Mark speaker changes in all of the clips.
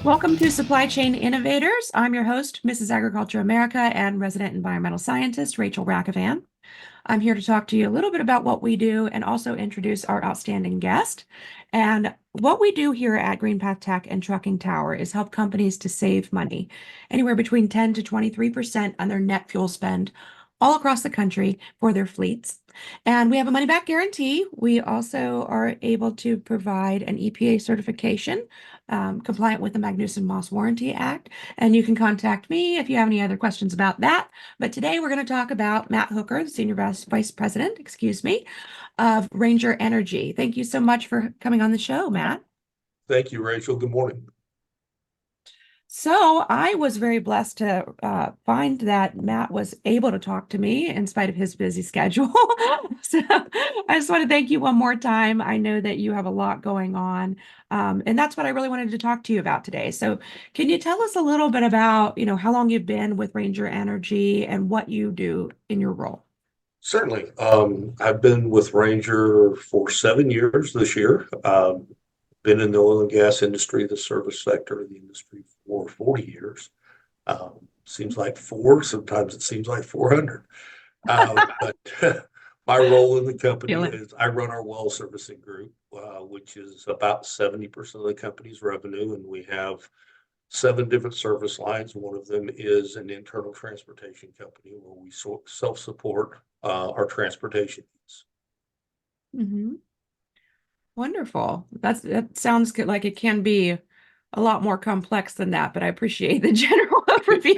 Speaker 1: Welcome to Supply Chain Innovators. I'm your host, Mrs. Agriculture America, and resident environmental scientist, Rachel Rackavan. I'm here to talk to you a little bit about what we do and also introduce our outstanding guest. And what we do here at GreenPath Tech and Trucking Tower is help companies to save money, anywhere between 10 to 23% on their net fuel spend all across the country for their fleets. And we have a money back guarantee. We also are able to provide an EPA certification compliant with the Magnuson Moss Warranty Act. And you can contact me if you have any other questions about that. But today we're going to talk about Matt Hooker, the Senior Vice President, of Ranger Energy. Thank you so much for coming on the show, Matt.
Speaker 2: Thank you, Rachel. Good morning.
Speaker 1: So I was very blessed to find that Matt was able to talk to me in spite of his busy schedule. So I just want to thank you one more time. I know that you have a lot going on, and that's what I really wanted to talk to you about today. So can you tell us a little bit about, how long you've been with Ranger Energy and what you do in your role?
Speaker 2: Certainly. I've been with Ranger for 7 years this year. Been in the oil and gas industry, the service sector of the industry for 40 years. Seems like four, sometimes it seems like 400. But my role in the company is I run our well servicing group, which is about 70% of the company's revenue, and we have 7 different service lines. One of them is an internal transportation company where we self-support our transportation needs.
Speaker 1: Mm-hmm. Wonderful. That sounds good. Like it can be a lot more complex than that, but I appreciate the general overview.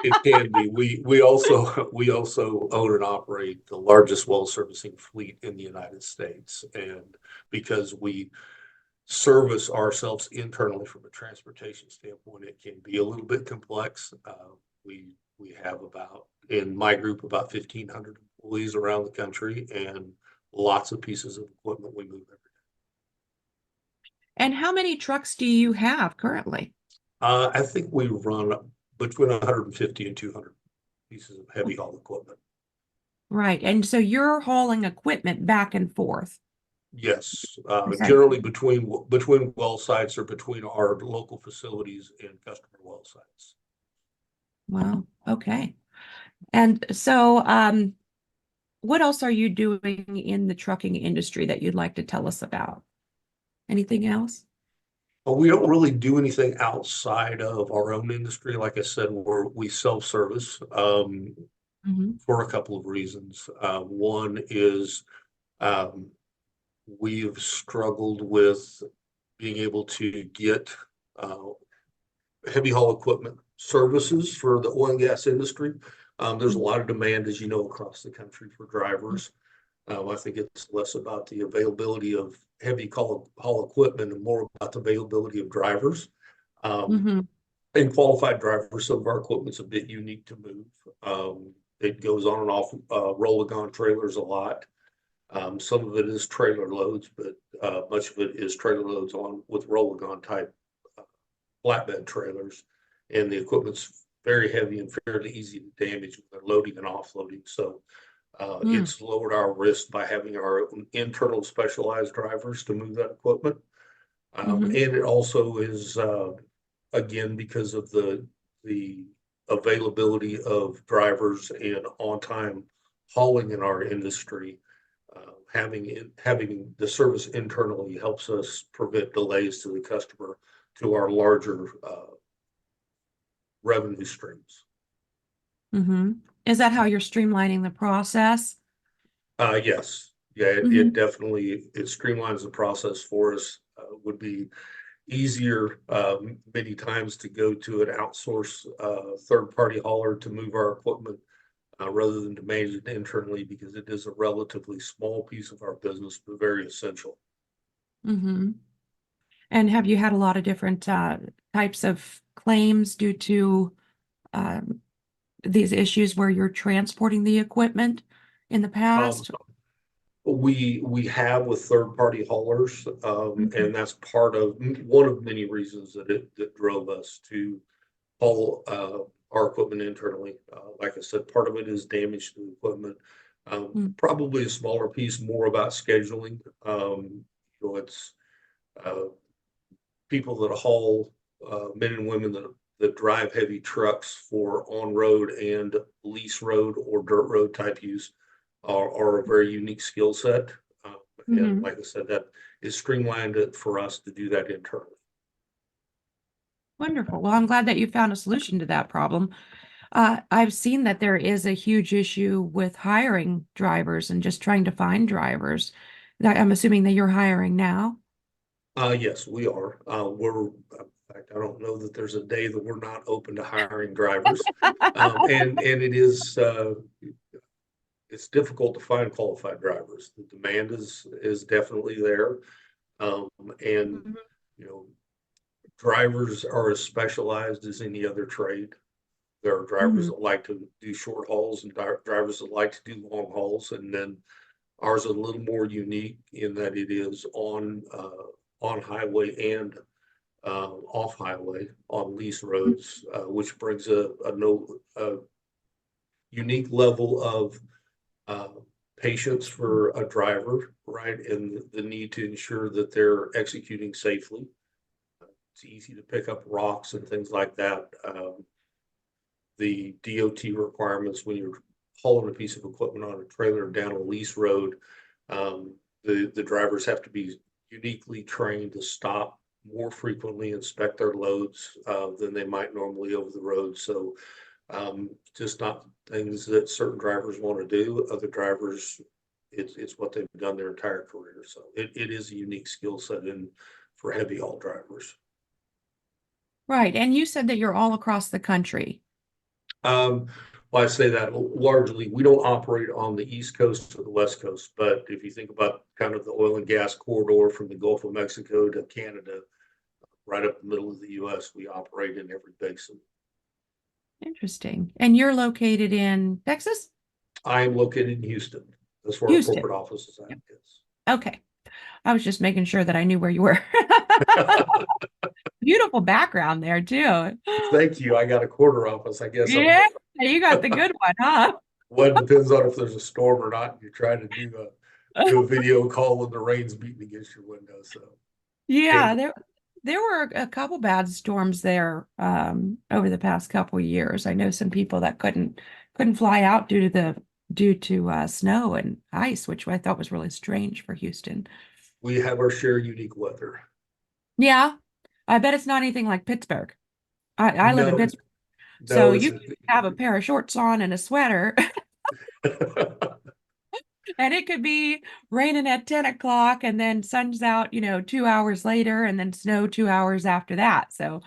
Speaker 2: It can be. We also own and operate the largest well servicing fleet in the United States, and because we service ourselves internally from a transportation standpoint, it can be a little bit complex. We have in my group about 1,500 employees around the country and lots of pieces of equipment we move every day.
Speaker 1: And how many trucks do you have currently?
Speaker 2: I think we run between 150 and 200 pieces of heavy haul equipment.
Speaker 1: Right. And so you're hauling equipment back and forth.
Speaker 2: Yes,
Speaker 1: Okay.
Speaker 2: generally between well sites or between our local facilities and customer well sites.
Speaker 1: Wow. Okay. And so, what else are you doing in the trucking industry that you'd like to tell us about? Anything else?
Speaker 2: But we don't really do anything outside of our own industry. Like I said, we self-service for a couple of reasons. One is we've struggled with being able to get heavy haul equipment services for the oil and gas industry. There's a lot of demand, as you know, across the country for drivers. I think it's less about the availability of heavy haul equipment and more about the availability of drivers and qualified drivers. Some of our equipment's a bit unique to move. It goes on and off roll-a-gon trailers a lot. Some of it is trailer loads, but much of it is trailer loads on with roll-a-gon type flatbed trailers, and the equipment's very heavy and fairly easy to damage when they're loading and offloading. So it's lowered our risk by having our internal specialized drivers to move that equipment. And it also is, again, because of the availability of drivers and on-time hauling in our industry, having the service internally helps us prevent delays to the customer to our larger revenue streams.
Speaker 1: Is that how you're streamlining the process?
Speaker 2: Yes. Yeah, it definitely streamlines the process for us. Would be easier many times to go to an outsource third-party hauler to move our equipment rather than to manage it internally, because it is a relatively small piece of our business, but very essential.
Speaker 1: And have you had a lot of different types of claims due to these issues where you're transporting the equipment in the past?
Speaker 2: We have with third-party haulers, and that's one of many reasons that drove us to haul our equipment internally. Like I said, part of it is damage to the equipment. Probably a smaller piece, more about scheduling. It's people that haul men and women that drive heavy trucks for on-road and lease road or dirt road type use are a very unique skill set. And
Speaker 1: Mhm.
Speaker 2: like I said, that is streamlined it for us to do that internally.
Speaker 1: Wonderful. Well, I'm glad that you found a solution to that problem. I've seen that there is a huge issue with hiring drivers and just trying to find drivers. I'm assuming that you're hiring now.
Speaker 2: Yes, we are. In fact, I don't know that there's a day that we're not open to hiring drivers. And it's difficult to find qualified drivers. The demand is definitely there. And
Speaker 1: Mhm.
Speaker 2: you know, drivers are as specialized as any other trade. There are drivers
Speaker 1: Mhm.
Speaker 2: that like to do short hauls and drivers that like to do long hauls. And then ours is a little more unique in that it is on highway and off highway on lease roads, which brings a unique level of uh, patience for a driver, right? And the need to ensure that they're executing safely. It's easy to pick up rocks and things like that. The DOT requirements when you're hauling a piece of equipment on a trailer down a lease road, the drivers have to be uniquely trained to stop more frequently, inspect their loads than they might normally over the road. So just not things that certain drivers want to do. Other drivers, it's what they've done their entire career. So it is a unique skill set in for heavy haul drivers.
Speaker 1: Right. And you said that you're all across the country.
Speaker 2: Um, well, I say that largely we don't operate on the East Coast or the West Coast, but if you think about kind of the oil and gas corridor from the Gulf of Mexico to Canada, right up the middle of the US, we operate in every basin.
Speaker 1: Interesting. And you're located in Texas?
Speaker 2: I am located in Houston. That's where our
Speaker 1: Houston.
Speaker 2: corporate office is at.
Speaker 1: Yep. Okay. I was just making sure that I knew where you were.
Speaker 2: Yes.
Speaker 1: Beautiful background there too.
Speaker 2: Thank you. I got a quarter office. I guess I'm
Speaker 1: Yeah, you got the good one, huh?
Speaker 2: well, it depends on if there's a storm or not. You're trying to do a video call when the rain's beating against your window. So
Speaker 1: Yeah,
Speaker 2: and
Speaker 1: there were a couple bad storms there over the past couple of years. I know some people that couldn't fly out due to snow and ice, which I thought was really strange for Houston.
Speaker 2: we have our share of unique weather.
Speaker 1: Yeah, I bet it's not anything like Pittsburgh. I live in
Speaker 2: No,
Speaker 1: Pittsburgh, so
Speaker 2: no,
Speaker 1: you can have a pair of shorts on and a sweater, and it could be raining at 10 o'clock and then sun's out, 2 hours later, and then snow 2 hours after that. So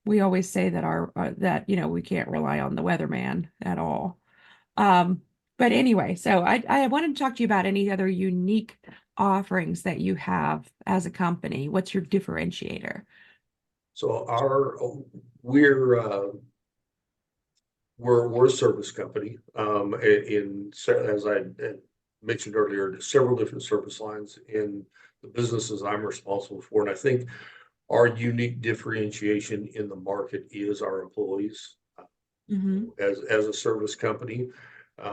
Speaker 1: we always say that we can't rely on the weatherman at all. Um, but anyway, so I wanted to talk to you about any other unique offerings that you have as a company. What's your differentiator?
Speaker 2: so we're uh, we're a service company. As I mentioned earlier, several different service lines in the businesses I'm responsible for, and I think our unique differentiation in the market is our employees.
Speaker 1: Hmm.
Speaker 2: As a service company,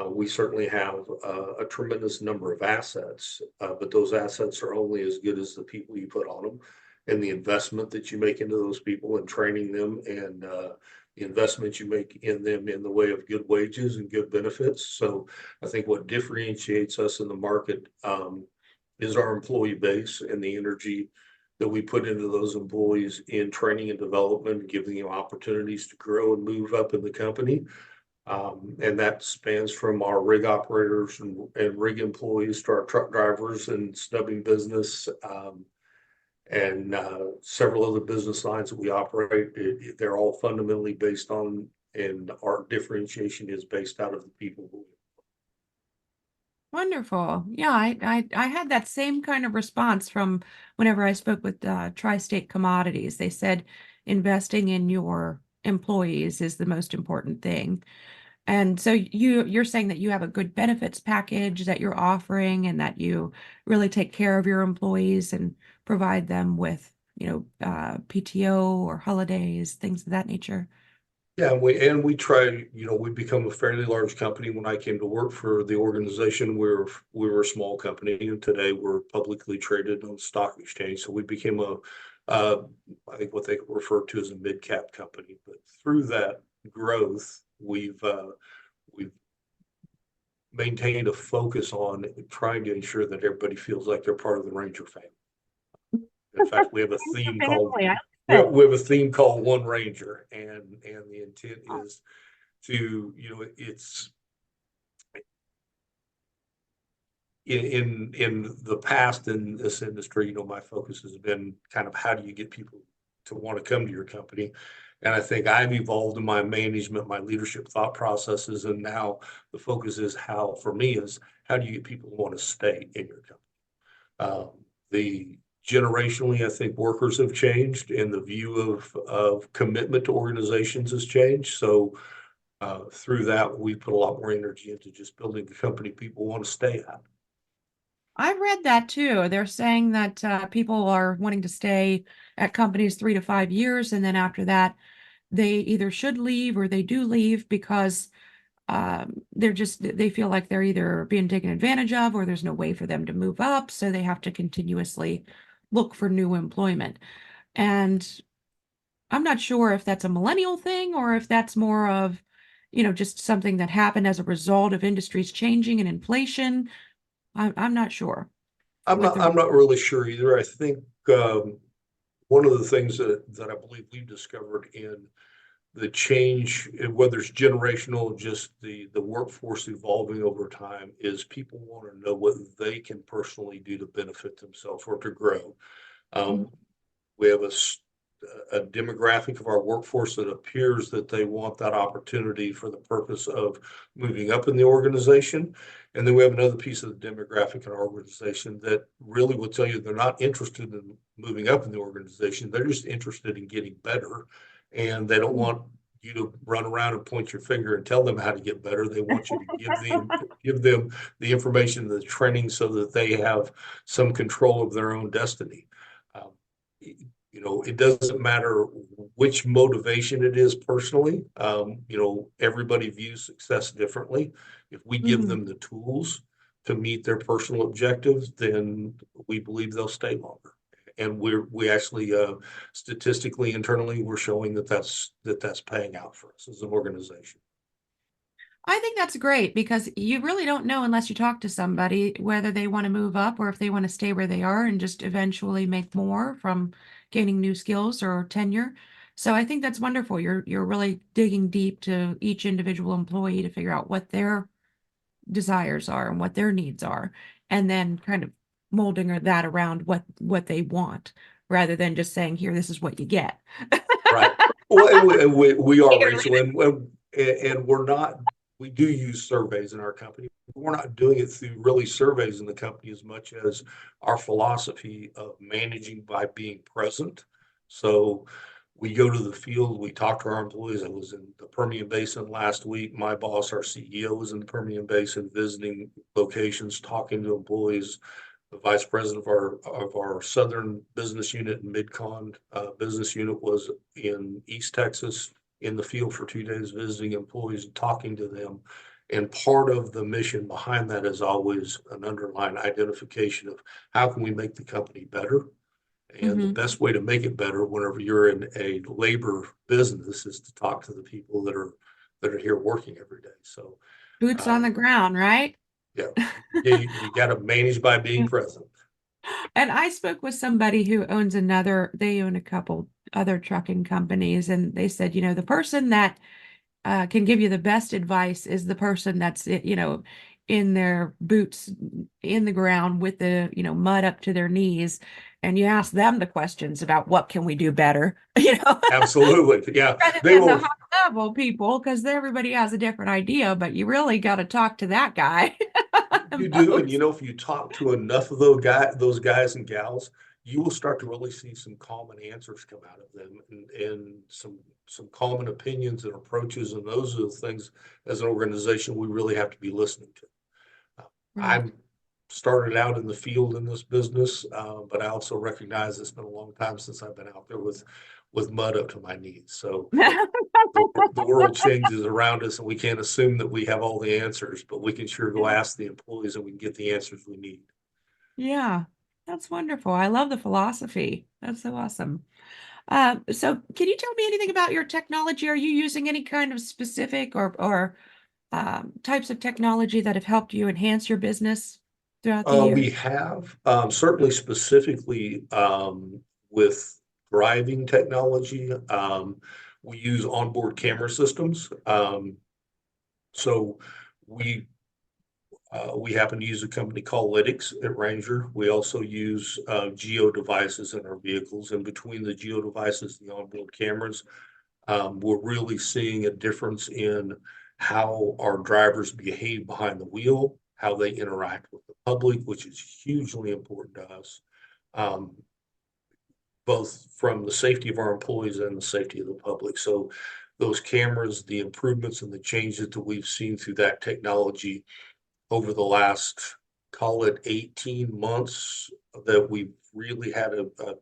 Speaker 2: we certainly have a tremendous number of assets, but those assets are only as good as the people you put on them and the investment that you make into those people and training them and the investment you make in them in the way of good wages and good benefits. So I think what differentiates us in the market is our employee base and the energy that we put into those employees in training and development, giving them opportunities to grow and move up in the company. And that spans from our rig operators and rig employees to our truck drivers and snubbing business, and several other business lines that we operate. They're all fundamentally based on, and our differentiation is based out of the people who.
Speaker 1: Wonderful. Yeah, I had that same kind of response from whenever I spoke with Tri-State Commodities. They said investing in your employees is the most important thing. And so you're saying that you have a good benefits package that you're offering and that you really take care of your employees and provide them with, PTO or holidays, things of that nature.
Speaker 2: Yeah, we try, we become a fairly large company. When I came to work for the organization, we were a small company, and today we're publicly traded on the stock exchange. So we became I think what they refer to as a mid-cap company. But through that growth, we've maintained a focus on trying to ensure that everybody feels like they're part of the Ranger family. In fact, we have a theme called
Speaker 1: Family, I
Speaker 2: we
Speaker 1: love
Speaker 2: have, we have a theme called One Ranger, and the intent is to, it's in the past in this industry, my focus has been kind of how do you get people to want to come to your company. And I think I've evolved in my management, my leadership thought processes, and now the focus is for me is how do you get people to want to stay in your company? The generationally, I think workers have changed, and the view of commitment to organizations has changed. So through that, we put a lot more energy into just building the company people want to stay at.
Speaker 1: I've read that too. They're saying that people are wanting to stay at companies 3 to 5 years, and then after that, they either should leave or they do leave because they feel like they're either being taken advantage of or there's no way for them to move up, so they have to continuously look for new employment. And I'm not sure if that's a millennial thing or if that's more of, just something that happened as a result of industries changing and inflation. I'm not sure
Speaker 2: I'm
Speaker 1: what
Speaker 2: not
Speaker 1: the
Speaker 2: I'm not really sure either. I think one of the things that I believe we've discovered in the change, whether it's generational, just the workforce evolving over time, is people want to know what they can personally do to benefit themselves or to grow.
Speaker 1: Mhm.
Speaker 2: We have a demographic of our workforce that appears that they want that opportunity for the purpose of moving up in the organization. And then we have another piece of the demographic in our organization that really will tell you they're not interested in moving up in the organization. They're just interested in getting better. And they don't want you to run around and point your finger and tell them how to get better. They want you to give them the information, the training, so that they have some control of their own destiny. Um, it doesn't matter which motivation it is personally. Everybody views success differently. If we give
Speaker 1: Mhm.
Speaker 2: them the tools to meet their personal objectives, then we believe they'll stay longer. And we actually statistically internally we're showing that's paying out for us as an organization.
Speaker 1: I think that's great because you really don't know unless you talk to somebody whether they want to move up or if they want to stay where they are and just eventually make more from gaining new skills or tenure. So I think that's wonderful. You're really digging deep to each individual employee to figure out what their desires are and what their needs are, and then kind of molding that around what they want rather than just saying, here, this is what you get.
Speaker 2: Right. Well, and we are,
Speaker 1: Here,
Speaker 2: Rachel, and we're not, we do use surveys in our company. We're not doing it through really surveys in the company as much as our philosophy of managing by being present. So we go to the field, we talk to our employees. I was in the Permian Basin last week. My boss, our CEO, was in the Permian Basin visiting locations, talking to employees. The vice president of our southern business unit and mid-con business unit was in East Texas in the field for 2 days visiting employees and talking to them. And part of the mission behind that is always an underlying identification of how can we make the company better. And the
Speaker 1: Mhm.
Speaker 2: best way to make it better whenever you're in a labor business is to talk to the people that are here working every day. So
Speaker 1: Boots on the
Speaker 2: um,
Speaker 1: ground, right?
Speaker 2: yeah, you got to manage by being present.
Speaker 1: And I spoke with somebody who they own a couple other trucking companies, and they said, the person that can give you the best advice is the person that's, in their boots in the ground with the, mud up to their knees. And you ask them the questions about what can we do better,
Speaker 2: Absolutely. Yeah.
Speaker 1: rather
Speaker 2: They
Speaker 1: than the
Speaker 2: will,
Speaker 1: high level people, because everybody has a different idea, but you really got to talk to that guy
Speaker 2: you do. And
Speaker 1: most.
Speaker 2: if you talk to enough of those guys and gals, you will start to really see some common answers come out of them and some common opinions and approaches. And those are the things as an organization we really have to be listening to.
Speaker 1: Right.
Speaker 2: I'm started out in the field in this business, but I also recognize it's been a long time since I've been out there with mud up to my knees. So the world changes around us, and we can't assume that we have all the answers, but we can sure go ask the employees, and we can get the answers we need.
Speaker 1: Yeah. That's wonderful. I love the philosophy. That's so awesome. So can you tell me anything about your technology? Are you using any kind of specific or types of technology that have helped you enhance your business throughout the
Speaker 2: We
Speaker 1: years?
Speaker 2: have certainly specifically with driving technology, we use onboard camera systems. So we we happen to use a company called Lytix at Ranger. We also use geo devices in our vehicles, and between the geo devices and the onboard cameras, we're really seeing a difference in how our drivers behave behind the wheel, how they interact with the public, which is hugely important to us, um, both from the safety of our employees and the safety of the public. So those cameras, the improvements and the changes that we've seen through that technology over the last, call it 18 months, that we've really had let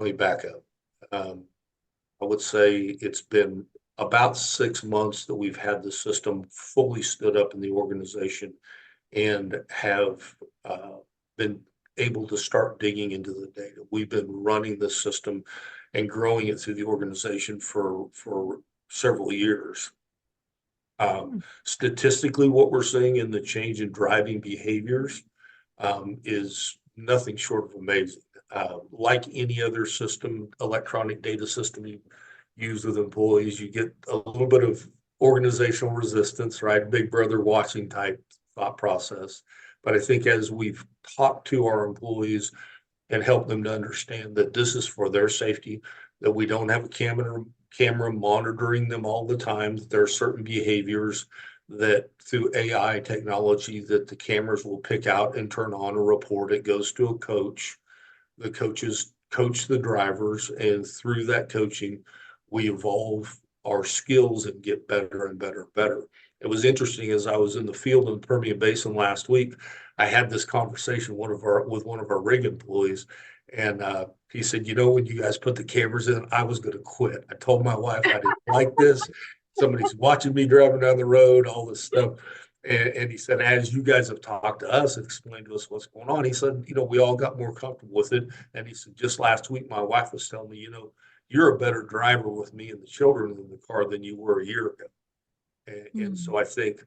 Speaker 2: me back up. Um, I would say it's been about 6 months that we've had the system fully stood up in the organization and have been able to start digging into the data. We've been running the system and growing it through the organization for several years. Statistically, what we're seeing in the change in driving behaviors is nothing short of amazing. Like any other system, electronic data system you use with employees, you get a little bit of organizational resistance, right? Big brother watching type thought process. But I think as we've talked to our employees and helped them to understand that this is for their safety, that we don't have a camera monitoring them all the time, that there are certain behaviors that through AI technology that the cameras will pick out and turn on a report. It goes to a coach. The coaches coach the drivers, and through that coaching, we evolve our skills and get better and better and better. It was interesting as I was in the field in the Permian Basin last week. I had this conversation with one of our rig employees, and he said, "You know, when you guys put the cameras in, I was going to quit. I told my wife I didn't like this. Somebody's watching me driving down the road, all this stuff." And he said, as you guys have talked to us and explained to us what's going on, he said, we all got more comfortable with it. And he said, just last week, my wife was telling me, you're a better driver with me and the children in the car than you were a year ago. And
Speaker 1: Hmm.
Speaker 2: so I think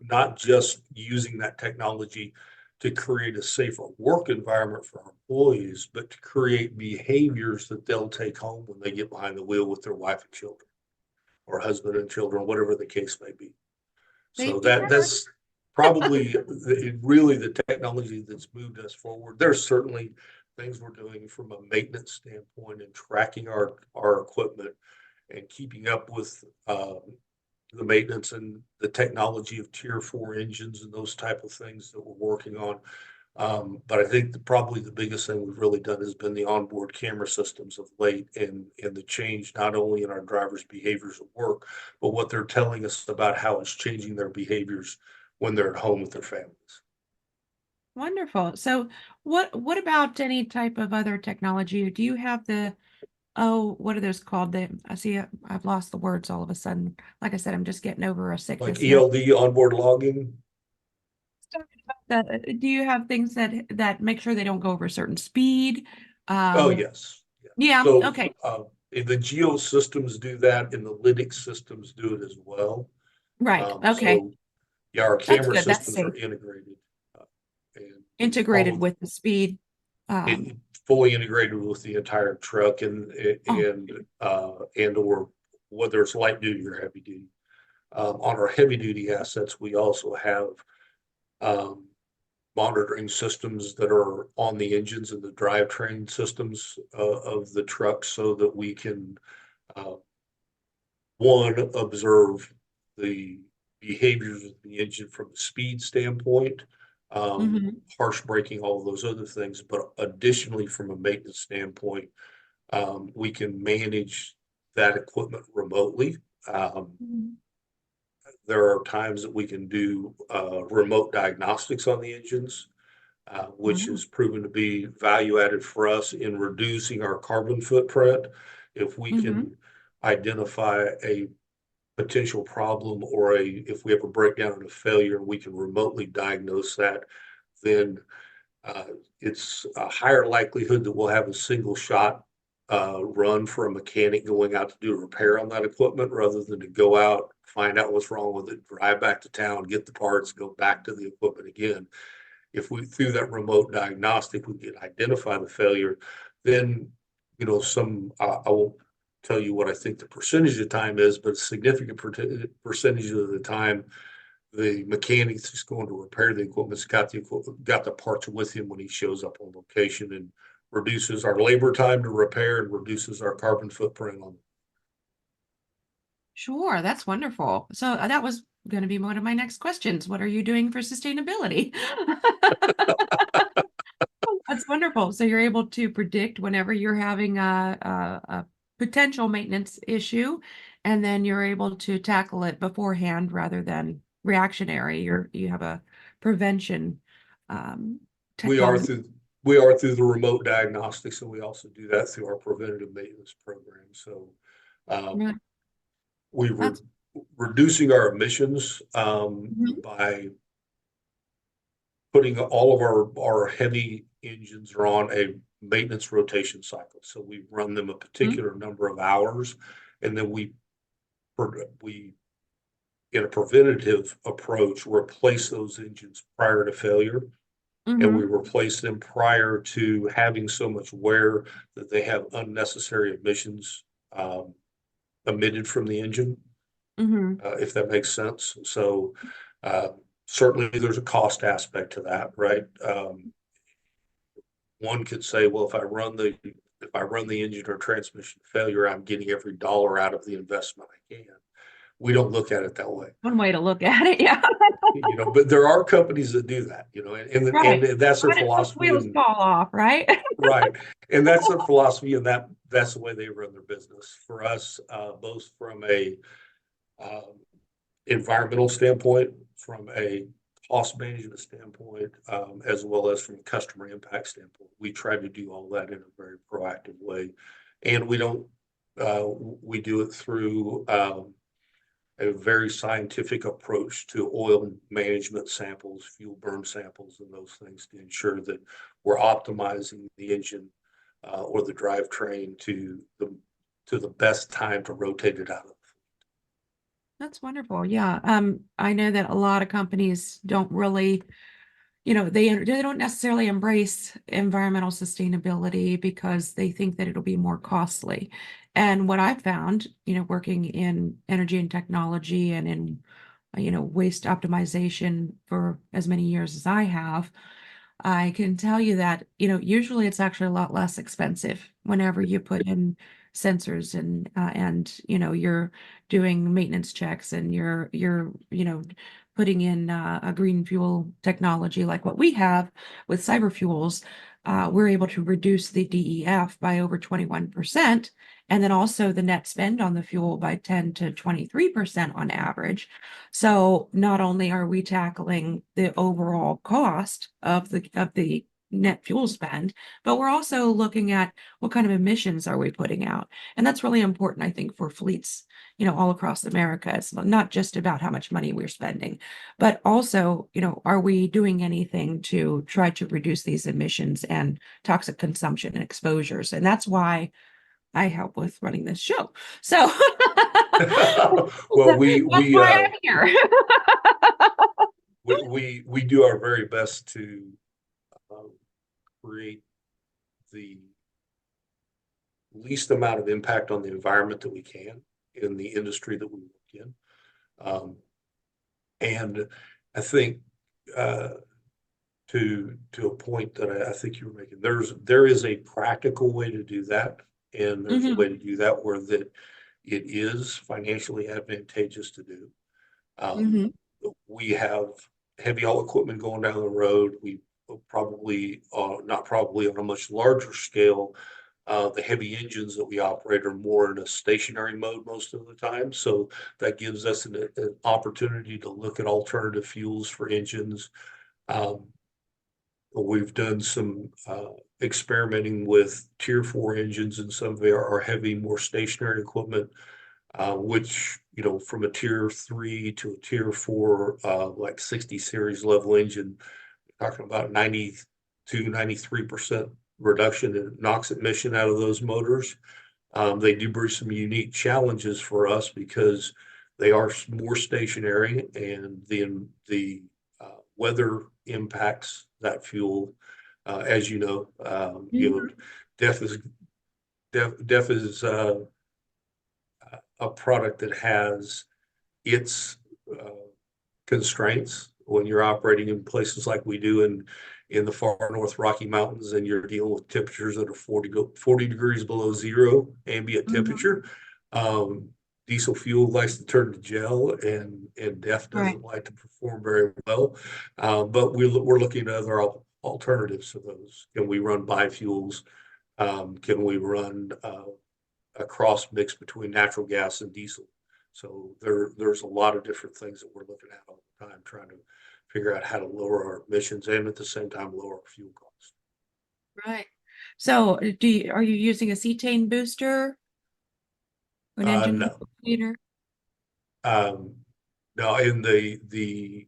Speaker 2: not just using that technology to create a safer work environment for our employees, but to create behaviors that they'll take home when they get behind the wheel with their wife and children or husband and children, whatever the case may be. So
Speaker 1: Safety first.
Speaker 2: that's probably really the technology that's moved us forward. There's certainly things we're doing from a maintenance standpoint and tracking our equipment and keeping up with the maintenance and the technology of Tier 4 engines and those type of things that we're working on. But I think probably the biggest thing we've really done has been the onboard camera systems of late and the change not only in our drivers' behaviors at work, but what they're telling us about how it's changing their behaviors when they're at home with their families.
Speaker 1: Wonderful. So what about any type of other technology? Do you have what are those called? I see I've lost the words all of a sudden. Like I said, I'm just getting over a
Speaker 2: Like
Speaker 1: sickness here.
Speaker 2: ELD onboard logging.
Speaker 1: Do you have things that make sure they don't go over a certain speed?
Speaker 2: Oh,
Speaker 1: Um,
Speaker 2: yes. Yeah.
Speaker 1: yeah,
Speaker 2: So
Speaker 1: okay.
Speaker 2: the geo systems do that and the Linux systems do it as well.
Speaker 1: Right. Okay.
Speaker 2: So yeah, our
Speaker 1: That's
Speaker 2: camera
Speaker 1: good. That's
Speaker 2: systems
Speaker 1: safe.
Speaker 2: are integrated. And all
Speaker 1: Integrated
Speaker 2: of
Speaker 1: with the speed. Um,
Speaker 2: it fully integrated with the entire truck
Speaker 1: oh,
Speaker 2: and or whether it's light duty or heavy duty. On our heavy duty assets, we also have um, monitoring systems that are on the engines and the drivetrain systems of the truck so that we can uh, one, observe the behaviors of the engine from a speed standpoint,
Speaker 1: mhm,
Speaker 2: harsh braking, all of those other things. But additionally, from a maintenance standpoint, we can manage that equipment remotely. Um,
Speaker 1: mhm,
Speaker 2: there are times that we can do remote diagnostics on the engines, which
Speaker 1: wow.
Speaker 2: has proven to be value added for us in reducing our carbon footprint. If we
Speaker 1: Mhm,
Speaker 2: can identify a potential problem or if we have a breakdown and a failure, we can remotely diagnose that then it's a higher likelihood that we'll have a single shot run for a mechanic going out to do a repair on that equipment rather than to go out, find out what's wrong with it, drive back to town, get the parts, go back to the equipment again. If we, through that remote diagnostic, we can identify the failure, then, I won't tell you what I think the percentage of time is, but a significant percentage of the time, the mechanic that's going to repair the equipment's got the parts with him when he shows up on location, and reduces our labor time to repair and reduces our carbon footprint on.
Speaker 1: Sure, that's wonderful. So that was going to be one of my next questions. What are you doing for sustainability? That's wonderful. So you're able to predict whenever you're having a potential maintenance issue, and then you're able to tackle it beforehand rather than reactionary. You have a prevention
Speaker 2: We are
Speaker 1: technology.
Speaker 2: through the remote diagnostics, and we also do that through our preventative maintenance program. So
Speaker 1: Right.
Speaker 2: we were
Speaker 1: That's
Speaker 2: reducing our emissions
Speaker 1: Mhm.
Speaker 2: by putting all of our heavy engines are on a maintenance rotation cycle. So we run them a particular number of hours, and then we in a preventative approach replace those engines prior to failure, and we
Speaker 1: Mhm.
Speaker 2: replace them prior to having so much wear that they have unnecessary emissions emitted from the engine,
Speaker 1: Mhm.
Speaker 2: if that makes sense. So uh, certainly there's a cost aspect to that, right? One could say, well, if I run the engine or transmission failure, I'm getting every dollar out of the investment I can. We don't look at it that way.
Speaker 1: One way to look at it. Yeah.
Speaker 2: But there are companies that do that,
Speaker 1: Right.
Speaker 2: and that's their
Speaker 1: Why did those
Speaker 2: philosophy,
Speaker 1: wheels
Speaker 2: and
Speaker 1: fall off, right?
Speaker 2: right. And that's their philosophy, and that's the way they run their business. For us, both from a um, environmental standpoint, from a cost management standpoint, as well as from a customer impact standpoint, we try to do all that in a very proactive way. And we don't, we do it through a very scientific approach to oil management samples, fuel burn samples, and those things to ensure that we're optimizing the engine or the drivetrain to the best time to rotate it out of.
Speaker 1: That's wonderful. Yeah. I know that a lot of companies don't really, they don't necessarily embrace environmental sustainability because they think that it'll be more costly. And what I've found, working in energy and technology and in, waste optimization for as many years as I have, I can tell you that, usually it's actually a lot less expensive whenever you put in sensors and you're doing maintenance checks and you're putting in a green fuel technology like what we have with cyber fuels. We're able to reduce the DEF by over 21%, and then also the net spend on the fuel by 10 to 23% on average. So not only are we tackling the overall cost of the net fuel spend, but we're also looking at what kind of emissions are we putting out. And that's really important, I think, for fleets, all across America. It's not just about how much money we're spending, but also, are we doing anything to try to reduce these emissions and toxic consumption and exposures? And that's why I help with running this show. So
Speaker 2: Well,
Speaker 1: that's why I'm here.
Speaker 2: we do our very best to um, create the least amount of impact on the environment that we can in the industry that we work in. And I think uh, to a point that I think you were making, there is a practical way to do that, and there's a way
Speaker 1: Mhm.
Speaker 2: to do that where that it is financially advantageous to do. Um,
Speaker 1: Mhm.
Speaker 2: we have heavy haul equipment going down the road. We probably, not probably on a much larger scale, the heavy engines that we operate are more in a stationary mode most of the time. So that gives us an opportunity to look at alternative fuels for engines. Um, we've done some experimenting with Tier 4 engines and some of our heavy, more stationary equipment, which, from a Tier 3 to a Tier 4, like 60 series level engine, talking about 93% reduction in NOx emission out of those motors. They do bring some unique challenges for us because they are more stationary, and the weather impacts that fuel. As you know,
Speaker 1: Mhm.
Speaker 2: DEF is DEF is a product that has its constraints when you're operating in places like we do in the far north Rocky Mountains, and you're dealing with temperatures that are 40 degrees below zero ambient
Speaker 1: Mhm.
Speaker 2: temperature. Um, Diesel fuel likes to turn to gel, and DEF
Speaker 1: Right.
Speaker 2: doesn't like to perform very well. But we're looking at other alternatives to those. Can we run biofuels? Can we run a cross mix between natural gas and diesel? So there's a lot of different things that we're looking at all the time, trying to figure out how to lower our emissions and at the same time lower our fuel costs.
Speaker 1: Right. So are you using a cetane booster, an engine
Speaker 2: No,
Speaker 1: heater?
Speaker 2: um, no. In the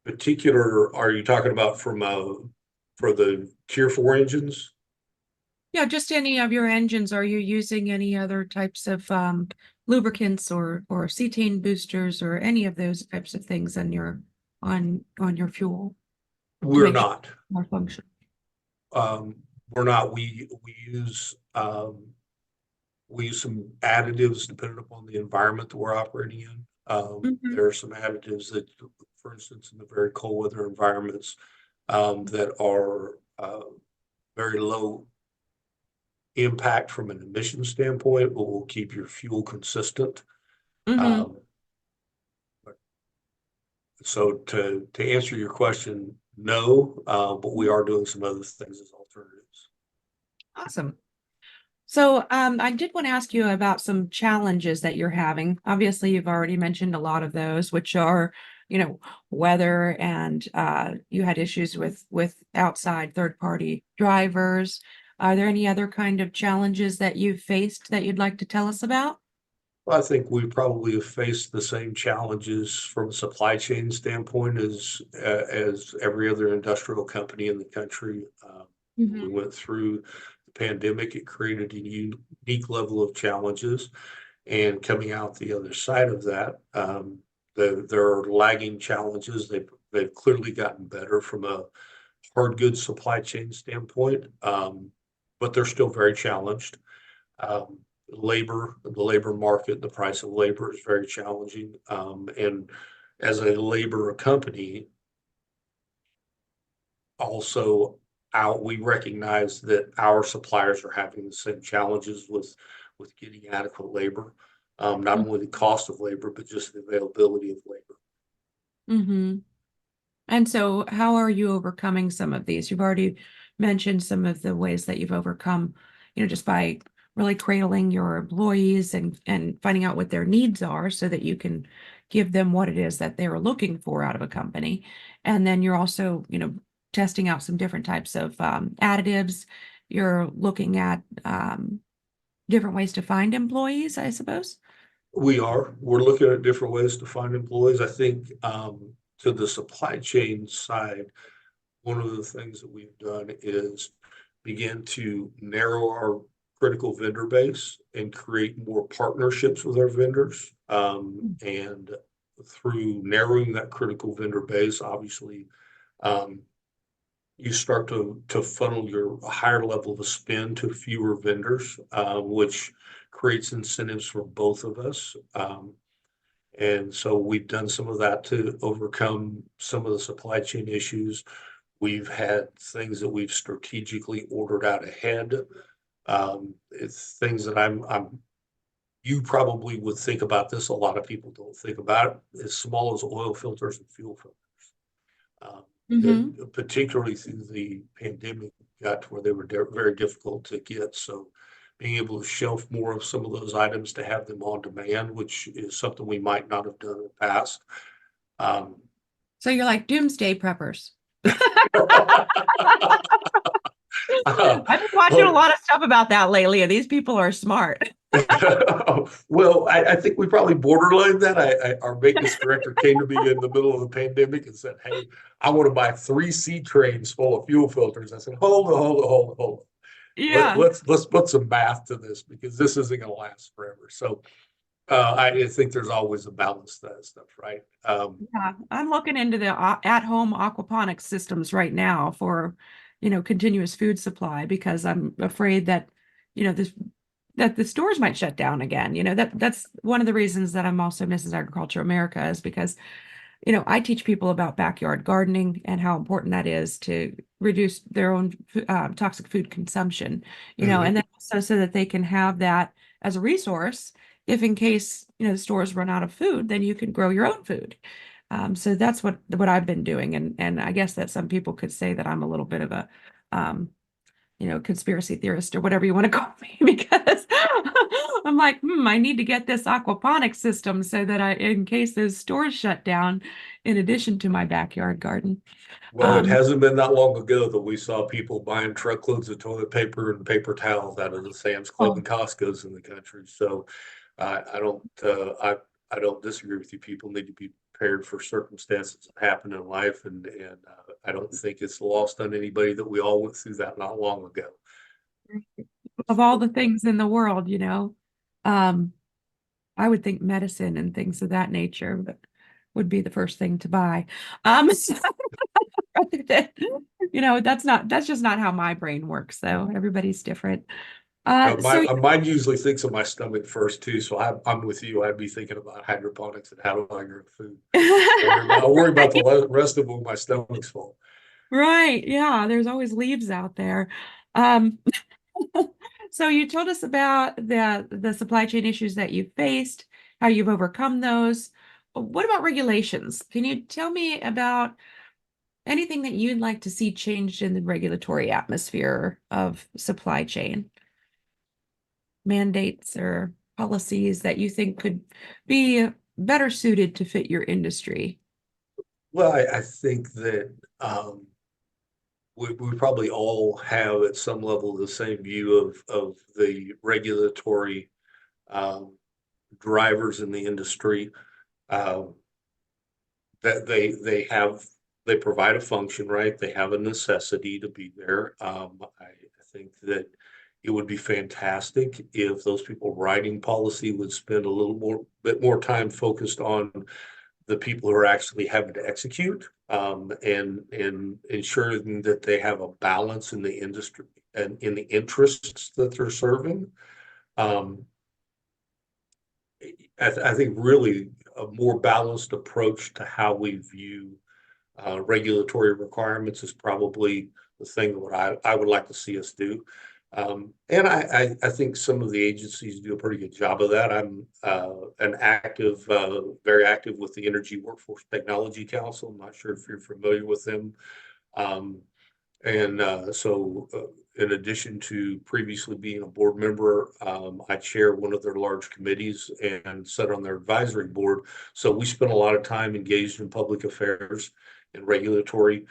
Speaker 2: particular, are you talking about for the Tier 4 engines?
Speaker 1: Yeah, just any of your engines. Are you using any other types of lubricants or cetane boosters or any of those types of things on your fuel to
Speaker 2: We're
Speaker 1: make sure
Speaker 2: not.
Speaker 1: it's more function?
Speaker 2: Um, we're not. We use some additives depending upon the environment that we're operating in.
Speaker 1: Hmm.
Speaker 2: There are some additives that, for instance, in the very cold weather environments, that are very low impact from an emission standpoint, but will keep your fuel consistent.
Speaker 1: Hmm.
Speaker 2: Um, so to answer your question, no, but we are doing some other things as alternatives.
Speaker 1: Awesome. So I did want to ask you about some challenges that you're having. Obviously, you've already mentioned a lot of those, which are, weather, and you had issues with outside third-party drivers. Are there any other kind of challenges that you've faced that you'd like to tell us about?
Speaker 2: I think we probably have faced the same challenges from a supply chain standpoint as every other industrial company in the country. We
Speaker 1: Hmm.
Speaker 2: went through the pandemic. It created a unique level of challenges, and coming out the other side of that, there are lagging challenges. They've clearly gotten better from a hard goods supply chain standpoint, but they're still very challenged. Um, the labor market, the price of labor is very challenging. And as a labor company, also we recognize that our suppliers are having the same challenges with getting adequate labor. Not only the cost of labor, but just the availability of labor.
Speaker 1: Hmm. And so, how are you overcoming some of these? You've already mentioned some of the ways that you've overcome, just by really cradling your employees and finding out what their needs are so that you can give them what it is that they're looking for out of a company. And then you're also, testing out some different types of additives. You're looking at different ways to find employees, I suppose.
Speaker 2: We're looking at different ways to find employees. I think, to the supply chain side, one of the things that we've done is begin to narrow our critical vendor base and create more partnerships with our vendors. And through narrowing that critical vendor base, obviously, um, you start to funnel your higher level of spend to fewer vendors, which creates incentives for both of us. And so we've done some of that to overcome some of the supply chain issues. We've had things that we've strategically ordered out ahead. It's things that you probably would think about this. A lot of people don't think about it. As small as oil filters and fuel filters.
Speaker 1: Hmm.
Speaker 2: That particularly through the pandemic got to where they were very difficult to get. So being able to shelf more of some of those items to have them on demand, which is something we might not have done in the past. Um,
Speaker 1: So you're like doomsday preppers. I've been watching a
Speaker 2: Oh,
Speaker 1: lot of stuff about that lately, and these people are smart.
Speaker 2: well, I think we probably borderline that. Our maintenance director came to me in the middle of the pandemic and said, "Hey, I want to buy 3 C trains full of fuel filters." I said, "Hold on, hold on, hold on, hold on.
Speaker 1: Yeah.
Speaker 2: Let's put some math to this because this isn't going to last forever." So I think there's always a balance to that stuff, right?
Speaker 1: Yeah, I'm looking into the at-home aquaponics systems right now for, continuous food supply because I'm afraid that, this that the stores might shut down again. That's one of the reasons that I'm also Mrs. Agriculture America is because, I teach people about backyard gardening and how important that is to reduce their own toxic food consumption, and
Speaker 2: Mhm.
Speaker 1: then also so that they can have that as a resource if in case, the stores run out of food, then you can grow your own food. So that's what I've been doing, and I guess that some people could say that I'm a little bit of a um, conspiracy theorist or whatever you want to call me because I'm like, I need to get this aquaponics system so that in case those stores shut down, in addition to my backyard garden.
Speaker 2: Well, it
Speaker 1: Um,
Speaker 2: hasn't been that long ago that we saw people buying truckloads of toilet paper and paper towels out of the Sam's Club
Speaker 1: oh,
Speaker 2: and Costco's in the country. So I don't disagree with you. People need to be prepared for circumstances that happen in life, and I don't think it's lost on anybody that we all went through that not long ago.
Speaker 1: of all
Speaker 2: So,
Speaker 1: the things in the world, um, I would think medicine and things of that nature would be the first thing to buy. So rather than, that's just not how my brain works, though. Everybody's different.
Speaker 2: my
Speaker 1: So
Speaker 2: mind usually thinks of my stomach first too. So I'm with you. I'd be thinking about hydroponics and how do I grow food. I'll worry about the rest of it when my stomach's full.
Speaker 1: right, yeah, there's always leaves out there. Um, so you told us about the supply chain issues that you faced, how you've overcome those. What about regulations? Can you tell me about anything that you'd like to see changed in the regulatory atmosphere of supply chain? Mandates or policies that you think could be better suited to fit your industry?
Speaker 2: Well, I think that we probably all have at some level the same view of the regulatory um, drivers in the industry um, that they provide a function, right? They have a necessity to be there. I think that it would be fantastic if those people writing policy would spend a little bit more time focused on the people who are actually having to execute and ensuring that they have a balance in the industry and in the interests that they're serving. Um, I think really a more balanced approach to how we view regulatory requirements is probably the thing that I would like to see us do. And I think some of the agencies do a pretty good job of that. I'm very active with the Energy Workforce Technology Council. I'm not sure if you're familiar with them. Um, and in addition to previously being a board member, I chair one of their large committees and sit on their advisory board. So we spend a lot of time engaged in public affairs and regulatory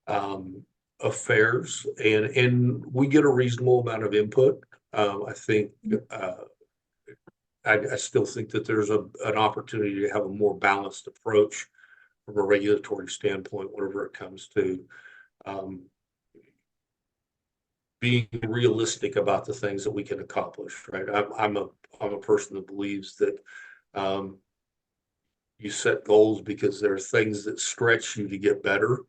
Speaker 2: um, affairs, and we get a reasonable amount of input. I think I still think that there's an opportunity to have a more balanced approach from a regulatory standpoint whenever it comes to um, being realistic about the things that we can accomplish. Right, I'm a person that believes that um, you set goals because there are things that stretch you to get better,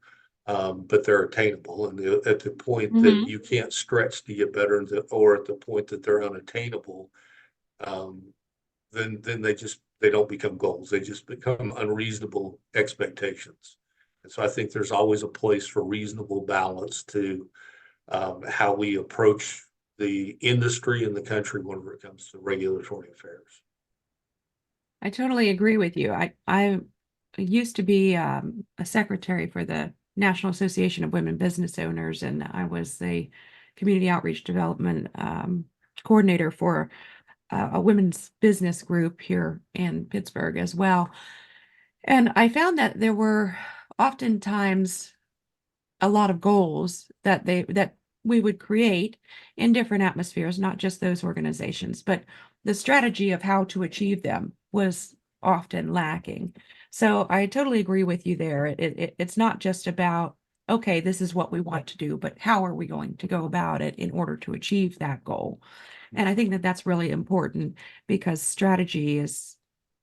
Speaker 2: but they're attainable. And at the point that
Speaker 1: Mhm.
Speaker 2: you can't stretch to get better, or at the point that they're unattainable, um, then they don't become goals. They just become unreasonable expectations. And so I think there's always a place for reasonable balance to how we approach the industry and the country whenever it comes to regulatory affairs.
Speaker 1: I totally agree with you. I used to be a secretary for the National Association of Women Business Owners, and I was the community outreach development coordinator for a women's business group here in Pittsburgh as well. And I found that there were oftentimes a lot of goals that we would create in different atmospheres, not just those organizations, but the strategy of how to achieve them was often lacking. So I totally agree with you there. It's not just about, okay, this is what we want to do, but how are we going to go about it in order to achieve that goal? And I think that that's really important because strategy is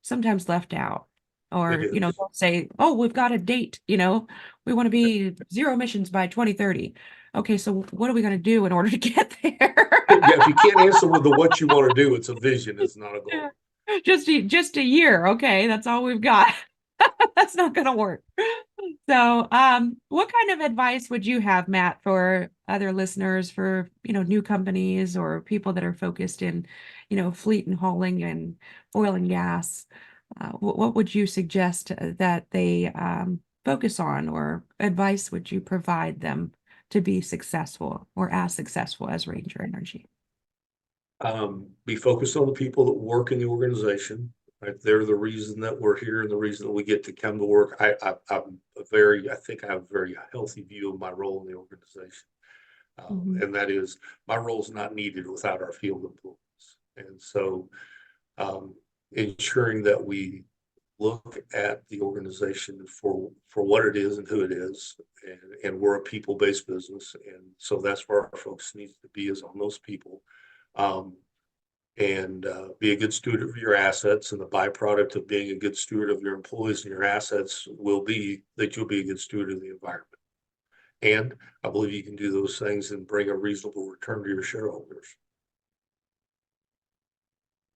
Speaker 1: sometimes left out.
Speaker 2: It
Speaker 1: Or,
Speaker 2: is.
Speaker 1: they'll say, oh, we've got a date, we want to be zero emissions by 2030. Okay, so what are we going to do in order to get there?
Speaker 2: Yeah, if you can't answer with the what you want to do, it's a vision, it's not a
Speaker 1: Yeah.
Speaker 2: goal.
Speaker 1: Just a year. Okay, that's all we've got. That's not going to work. So, what kind of advice would you have, Matt, for other listeners, for, new companies or people that are focused in, fleet and hauling and oil and gas? What would you suggest that they focus on, or advice would you provide them to be successful or as successful as Ranger Energy?
Speaker 2: Be focused on the people that work in the organization, right? They're the reason that we're here and the reason that we get to come to work. I think I have a very healthy view of my role in the organization.
Speaker 1: Mhm.
Speaker 2: And that is, my role is not needed without our field employees. And so, ensuring that we look at the organization for what it is and who it is, and we're a people-based business, and so that's where our focus needs to be, is on those people. Um, and be a good steward of your assets, and the byproduct of being a good steward of your employees and your assets will be that you'll be a good steward of the environment. And I believe you can do those things and bring a reasonable return to your shareholders.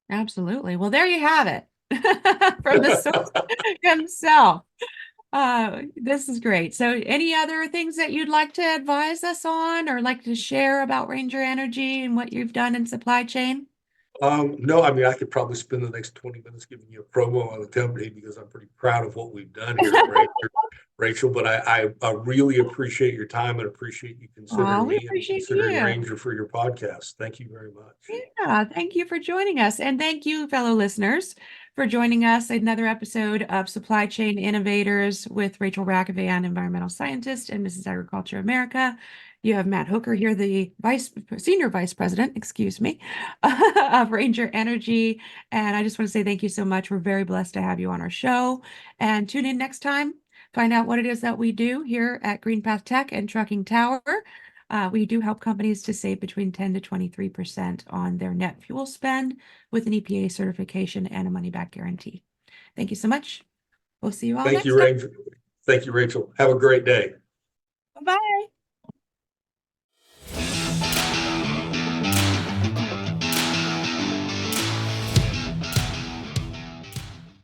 Speaker 1: Absolutely. Well, there you have it from the source himself. This is great. So, any other things that you'd like to advise us on or like to share about Ranger Energy and what you've done in supply chain?
Speaker 2: No, I mean, I could probably spend the next 20 minutes giving you a promo on the company, because I'm pretty proud of what we've done here at Ranger, Rachel, but I really appreciate your time and appreciate you considering
Speaker 1: We
Speaker 2: me and
Speaker 1: appreciate
Speaker 2: considering
Speaker 1: you.
Speaker 2: Ranger for your podcast. Thank you very much.
Speaker 1: Yeah, thank you for joining us. And thank you, fellow listeners, for joining us. Another episode of Supply Chain Innovators with Rachel Rackavan, environmental scientist, and Mrs. Agriculture America. You have Matt Hooker here, the senior vice president, excuse me, of Ranger Energy. And I just want to say thank you so much. We're very blessed to have you on our show. And tune in next time. Find out what it is that we do here at Green Path Tech and Trucking Tower. We do help companies to save between 10 to 23% on their net fuel spend with an EPA certification and a money back guarantee. Thank you so much. We'll see you all
Speaker 2: Thank you,
Speaker 1: next time.
Speaker 2: Ranger. Thank you, Rachel. Have a great day.
Speaker 1: Bye-bye.